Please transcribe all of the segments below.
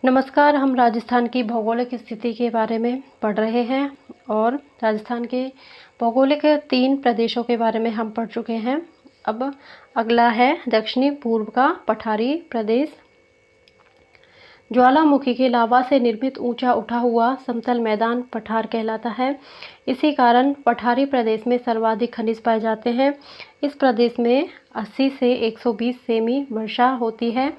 नमस्कार। हम राजस्थान की भौगोलिक स्थिति के बारे में पढ़ रहे हैं और राजस्थान के भौगोलिक 3 प्रदेशों के बारे में हम पढ़ चुके हैं। अब अगला है दक्षिणी पूर्व का पठारी प्रदेश। ज्वालामुखी के लावा से निर्मित ऊंचा उठा हुआ समतल मैदान पठार कहलाता है। इसी कारण पठारी प्रदेश में सर्वाधिक खनिज पाए जाते हैं। इस प्रदेश में 80 से 120 सेमी वर्षा होती है।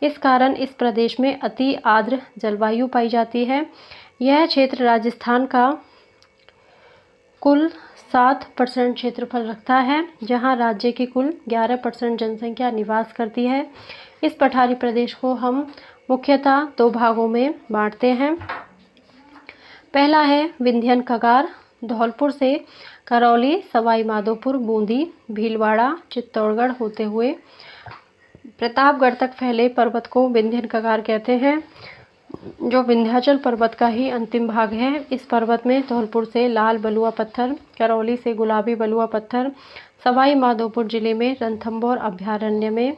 इस कारण इस प्रदेश में अति आर्द्र जलवायु पाई जाती है। यह क्षेत्र राजस्थान का कुल 7% क्षेत्रफल रखता है, जहां राज्य की कुल 11% जनसंख्या निवास करती है। इस पठारी प्रदेश को हम मुख्यतः 2 भागों में बांटते हैं। पहला है विंध्यन कगार, धौलपुर से करौली, सवाई माधोपुर, बूंदी, भीलवाड़ा, चित्तौड़गढ़ होते हुए प्रतापगढ़ तक फैले पर्वत को विंध्यन कगार कहते हैं, जो विंध्याचल पर्वत का ही अंतिम भाग है। इस पर्वत में धौलपुर से लाल बलुआ पत्थर, करौली से गुलाबी बलुआ पत्थर, सवाई माधोपुर जिले में रणथंभौर अभयारण्य में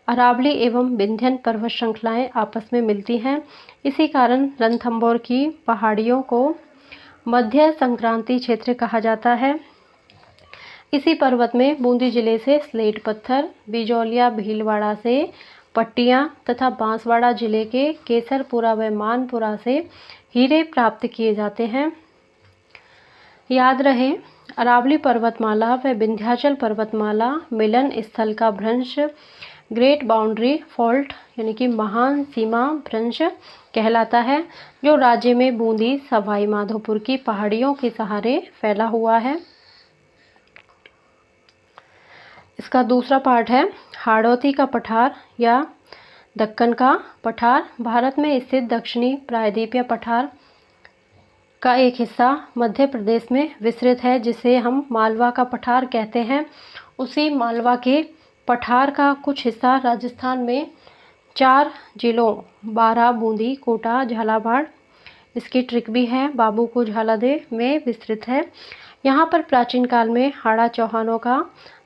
अरावली एवं विंध्यन पर्वत श्रृंखलाएं आपस में मिलती हैं। इसी कारण रणथंभौर की पहाड़ियों को मध्य संक्रांति क्षेत्र कहा जाता है। इसी पर्वत में बूंदी जिले से स्लेट पत्थर, बिजौलिया भीलवाड़ा से पट्टियां तथा बांसवाड़ा जिले के केसरपुरा व मानपुरा से हीरे प्राप्त किए जाते हैं। याद रहे, अरावली पर्वतमाला व विंध्याचल पर्वतमाला मिलन स्थल का भ्रंश ग्रेट बाउंड्री फॉल्ट यानी कि महान सीमा भ्रंश कहलाता है, जो राज्य में बूंदी सवाई माधोपुर की पहाड़ियों के सहारे फैला हुआ है। इसका दूसरा पार्ट है हाड़ौती का पठार या दक्कन का पठार। भारत में स्थित दक्षिणी प्रायद्वीपीय पठार का एक हिस्सा मध्य प्रदेश में विस्तृत है, जिसे हम मालवा का पठार कहते हैं। उसी मालवा के पठार का कुछ हिस्सा राजस्थान में 4 जिलों बारां, बूंदी, कोटा, झालावाड़, इसकी ट्रिक भी है, बाबू को झाला दे में विस्तृत है। यहाँ पर प्राचीन काल में हाड़ा चौहानों का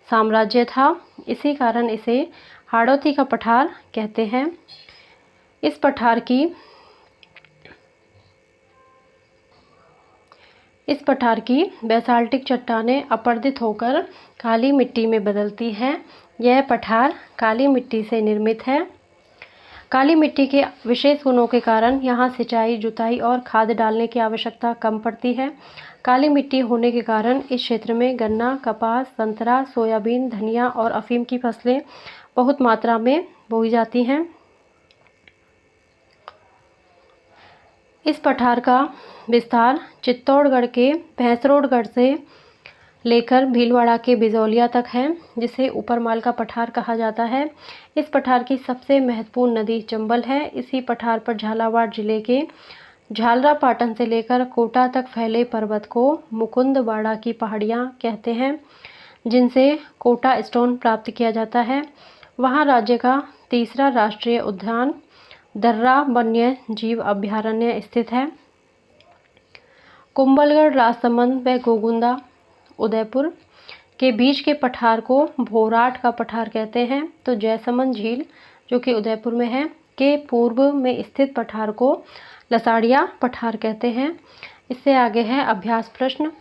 साम्राज्य था। इसी कारण इसे हाड़ौती का पठार कहते हैं। इस पठार की बेसाल्टिक चट्टानें अपरदित होकर काली मिट्टी में बदलती हैं। यह पठार काली मिट्टी से निर्मित है। काली मिट्टी के विशेष गुणों के कारण यहाँ सिंचाई, जुताई और खाद डालने की आवश्यकता कम पड़ती है। काली मिट्टी होने के कारण इस क्षेत्र में गन्ना, कपास, संतरा, सोयाबीन, धनिया और अफीम की फसलें बहुत मात्रा में बोई जाती हैं। इस पठार का विस्तार चित्तौड़गढ़ के भैंसरोडगढ़ से लेकर भीलवाड़ा के बिजौलिया तक है, जिसे ऊपरमाल का पठार कहा जाता है। इस पठार की सबसे महत्वपूर्ण नदी चंबल है। इसी पठार पर झालावाड़ जिले के झालरापाटन से लेकर कोटा तक फैले पर्वत को मुकुंदवाड़ा की पहाड़ियाँ कहते हैं, जिनसे कोटा स्टोन प्राप्त किया जाता है। वहाँ राज्य का तीसरा राष्ट्रीय उद्यान दर्रा वन्य जीव अभयारण्य स्थित है। कुंभलगढ़, राजसमंद व गोगुंदा उदयपुर के बीच के पठार को भोराट का पठार कहते हैं। तो जयसमंद झील, जो कि उदयपुर में है, के पूर्व में स्थित पठार को लसाड़िया पठार कहते हैं। इससे आगे है अभ्यास प्रश्न।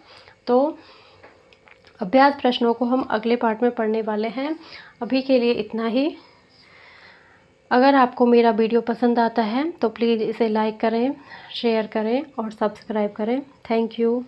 तो अभ्यास प्रश्नों को हम अगले पार्ट में पढ़ने वाले हैं। अभी के लिए इतना ही। अगर आपको मेरा वीडियो पसंद आता है तो प्लीज़ इसे लाइक करें, शेयर करें और सब्सक्राइब करें। Thank you.